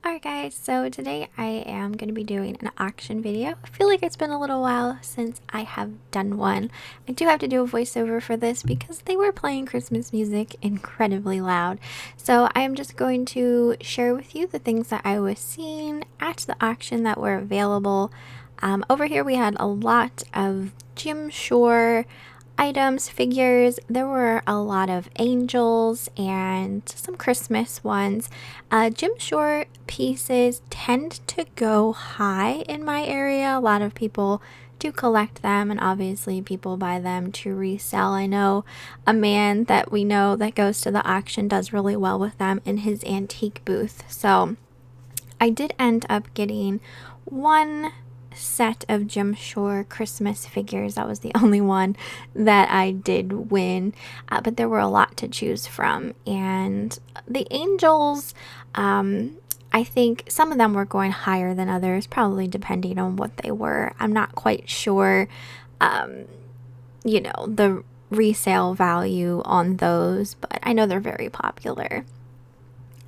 Alright guys, so today I am going to be doing an auction video. I feel like it's been a little while since I have done one. I do have to do a voiceover for this because they were playing Christmas music incredibly loud. So I am just going to share with you the things that I was seeing at the auction that were available. Over here we had a lot of Jim Shore items, figures. There were a lot of angels and some Christmas ones. Jim Shore pieces tend to go high in my area. A lot of people do collect them, and obviously people buy them to resell. I know a man that we know that goes to the auction does really well with them in his antique booth. So I did end up getting one set of Jim Shore Christmas figures. That was the only one that I did win, but there were a lot to choose from. And the angels, I think some of them were going higher than others, probably depending on what they were. I'm not quite sure, the resale value on those, but I know they're very popular.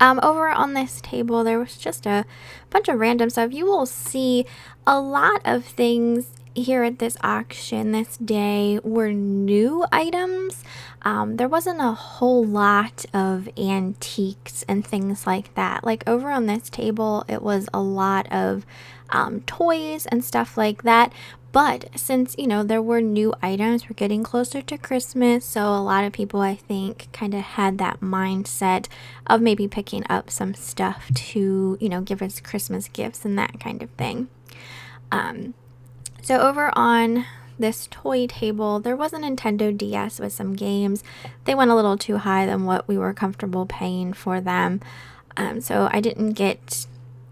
Over on this table, there was just a bunch of random stuff. You will see a lot of things here at this auction this day were new items. There wasn't a whole lot of antiques and things like that. Like over on this table, it was a lot of toys and stuff like that. But since, there were new items, we're getting closer to Christmas, so a lot of people, I think, kind of had that mindset of maybe picking up some stuff to, give us Christmas gifts and that kind of thing. So over on this toy table, there was a Nintendo DS with some games. They went a little too high than what we were comfortable paying for them. So I didn't get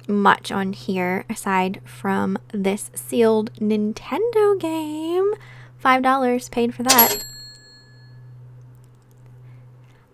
much on here aside from this sealed Nintendo game. $5 paid for that.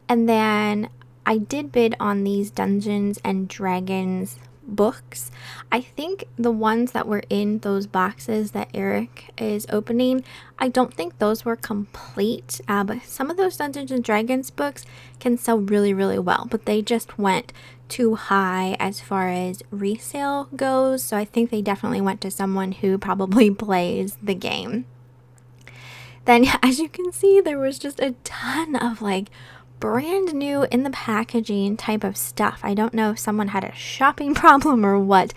And then I did bid on these Dungeons and Dragons books. I think the ones that were in those boxes that Eric is opening, I don't think those were complete, but some of those Dungeons and Dragons books can sell really, really well, but they just went too high as far as resale goes, so I think they definitely went to someone who probably plays the game. Then, as you can see, there was just a ton of brand new in the packaging type of stuff. I don't know if someone had a shopping problem or what.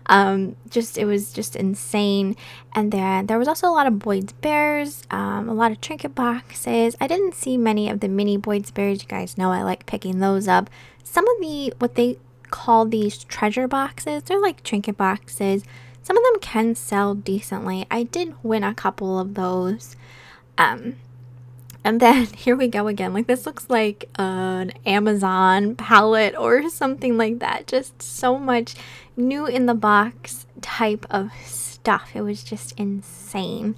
It was just insane. And then there was also a lot of Boyd's Bears, a lot of trinket boxes. I didn't see many of the mini Boyd's Bears. You guys know I like picking those up. Some of what they call these treasure boxes, they're like trinket boxes. Some of them can sell decently. I did win a couple of those. And then here we go again. This looks like an Amazon palette or something like that. Just so much new in the box type of stuff. It was just insane.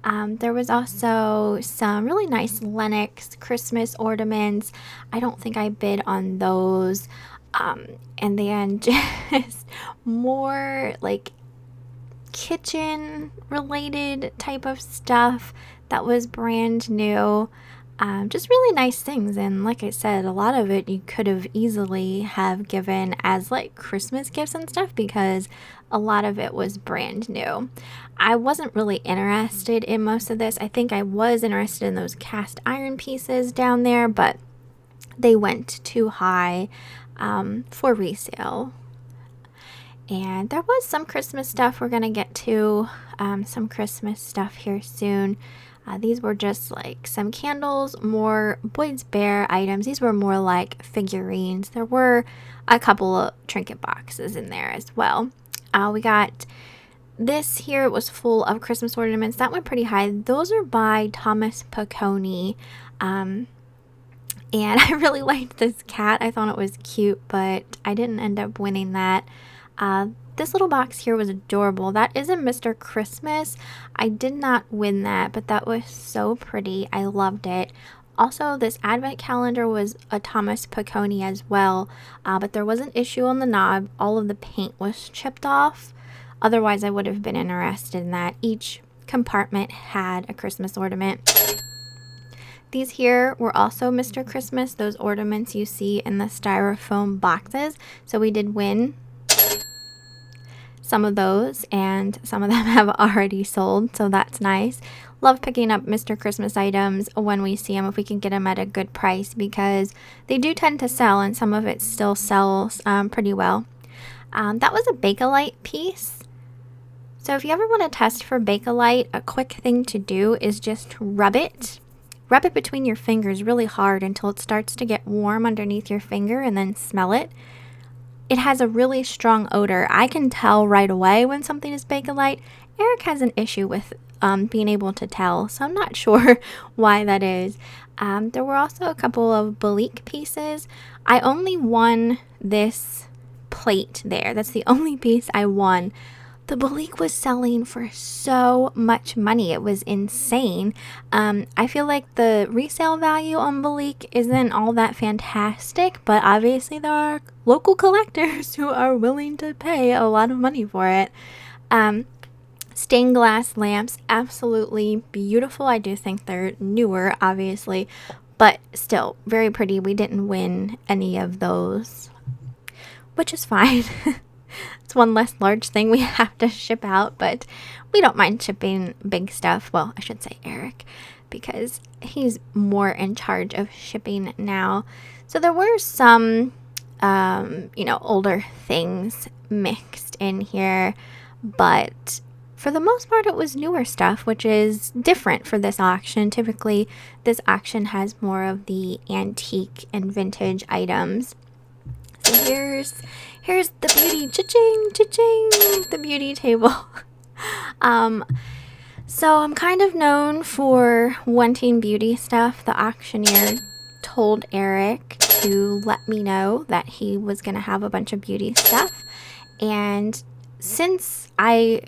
There was also some really nice Lennox Christmas ornaments. I don't think I bid on those. And then just more kitchen related type of stuff that was brand new. Just really nice things, and like I said, a lot of it you could have easily have given as Christmas gifts and stuff because a lot of it was brand new. I wasn't really interested in most of this. I think I was interested in those cast iron pieces down there, but they went too high for resale. And there was some Christmas stuff. We're gonna get to some Christmas stuff here soon. These were just some candles, more Boyd's Bear items. These were more like figurines. There were a couple of trinket boxes in there as well. We got this here. It was full of Christmas ornaments. That went pretty high. Those are by Thomas Piccone. And I really liked this cat. I thought it was cute, but I didn't end up winning that. This little box here was adorable. That is a Mr. Christmas. I did not win that, but that was so pretty. I loved it. Also, this advent calendar was a Thomas Piccone as well, but there was an issue on the knob. All of the paint was chipped off. Otherwise, I would have been interested in that. Each compartment had a Christmas ornament. These here were also Mr. Christmas, those ornaments you see in the styrofoam boxes. So we did win some of those, and some of them have already sold, so that's nice. Love picking up Mr. Christmas items when we see them, if we can get them at a good price, because they do tend to sell, and some of it still sells pretty well. That was a Bakelite piece. So if you ever want to test for Bakelite, a quick thing to do is just rub it. Rub it between your fingers really hard until it starts to get warm underneath your finger, and then smell it. It has a really strong odor. I can tell right away when something is Bakelite. Eric has an issue with being able to tell, so I'm not sure why that is. There were also a couple of Belique pieces. I only won this plate there. That's the only piece I won. The Belique was selling for so much money. It was insane. I feel like the resale value on Belique isn't all that fantastic, but obviously there are local collectors who are willing to pay a lot of money for it. Stained glass lamps, absolutely beautiful. I do think they're newer, obviously, but still very pretty. We didn't win any of those, which is fine. It's one less large thing we have to ship out, but we don't mind shipping big stuff. Well, I should say Eric, because he's more in charge of shipping now. So there were some, older things mixed in here, but for the most part, it was newer stuff, which is different for this auction. Typically, this auction has more of the antique and vintage items. So here's the beauty, cha-ching, cha-ching, the beauty table. So I'm kind of known for wanting beauty stuff. The auctioneer told Eric to let me know that he was going to have a bunch of beauty stuff. And since I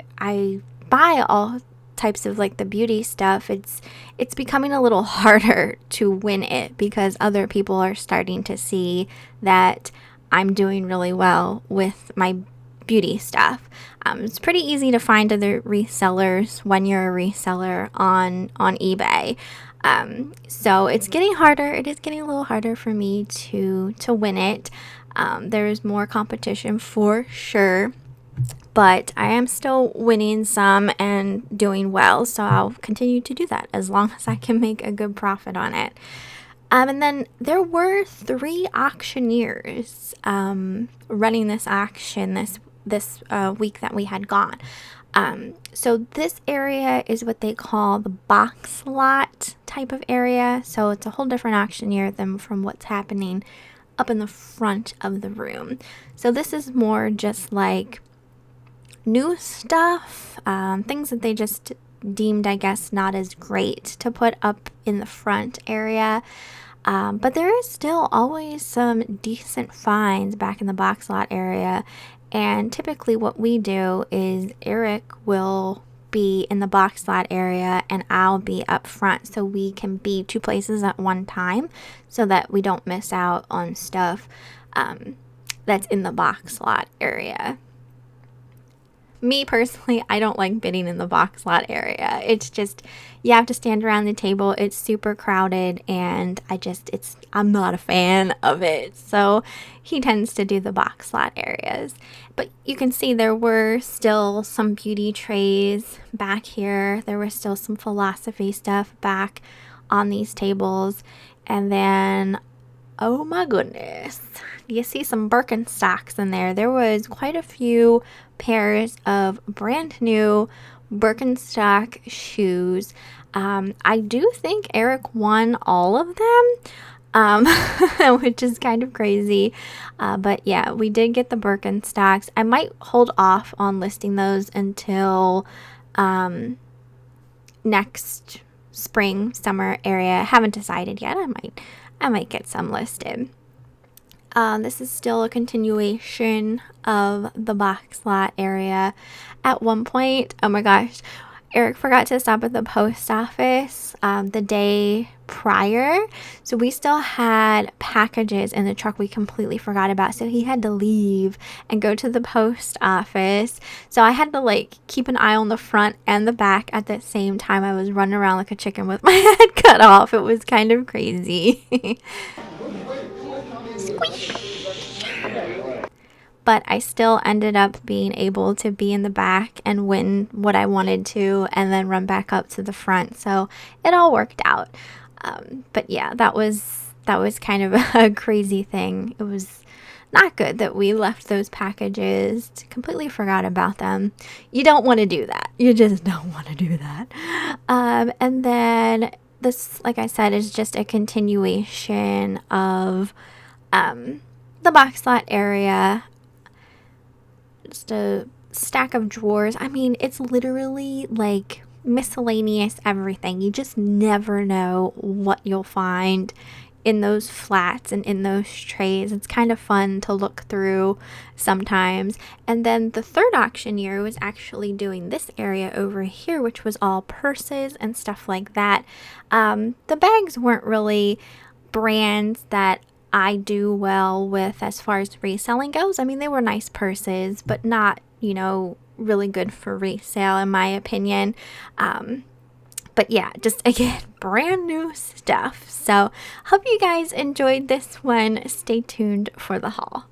buy all types of like the beauty stuff, it's becoming a little harder to win it, because other people are starting to see that I'm doing really well with my beauty stuff. It's pretty easy to find other resellers when you're a reseller on eBay. So it's getting harder. It is getting a little harder for me to win it. There's more competition for sure, but I am still winning some and doing well. So I'll continue to do that as long as I can make a good profit on it. And then there were 3 auctioneers running this auction this week that we had gone. So this area is what they call the box lot type of area. So it's a whole different auctioneer than from what's happening up in the front of the room. So this is more just like new stuff, things that they just deemed, I guess, not as great to put up in the front area. But there is still always some decent finds back in the box lot area. And typically what we do is Eric will be in the box lot area and I'll be up front, so we can be 2 places at one time so that we don't miss out on stuff that's in the box lot area. Me personally, I don't like bidding in the box lot area. It's just, you have to stand around the table. It's super crowded, and I'm not a fan of it. So he tends to do the box lot areas. But you can see there were still some beauty trays back here. There was still some philosophy stuff back on these tables. And then, oh my goodness, you see some Birkenstocks in there. There was quite a few pairs of brand new Birkenstock shoes. I do think Eric won all of them, which is kind of crazy. But yeah, we did get the Birkenstocks. I might hold off on listing those until next spring, summer area. I haven't decided yet. I might get some listed. This is still a continuation of the box lot area. At one point, oh my gosh, Eric forgot to stop at the post office the day prior. So we still had packages in the truck we completely forgot about. So he had to leave and go to the post office. So I had to keep an eye on the front and the back at the same time. I was running around like a chicken with my head cut off. It was kind of crazy. Squish. but I still ended up being able to be in the back and win what I wanted to and then run back up to the front. So it all worked out. But yeah, that was kind of a crazy thing. It was not good that we left those packages, completely forgot about them. You don't want to do that. You just don't want to do that. And then this, like I said, is just a continuation of the box lot area. Just a stack of drawers. I mean, it's literally like miscellaneous everything. You just never know what you'll find in those flats and in those trays. It's kind of fun to look through sometimes. And then the third auctioneer was actually doing this area over here, which was all purses and stuff like that. The bags weren't really brands that I do well with as far as reselling goes. I mean, they were nice purses, but not, really good for resale in my opinion. But yeah, just again, brand new stuff. So hope you guys enjoyed this one. Stay tuned for the haul.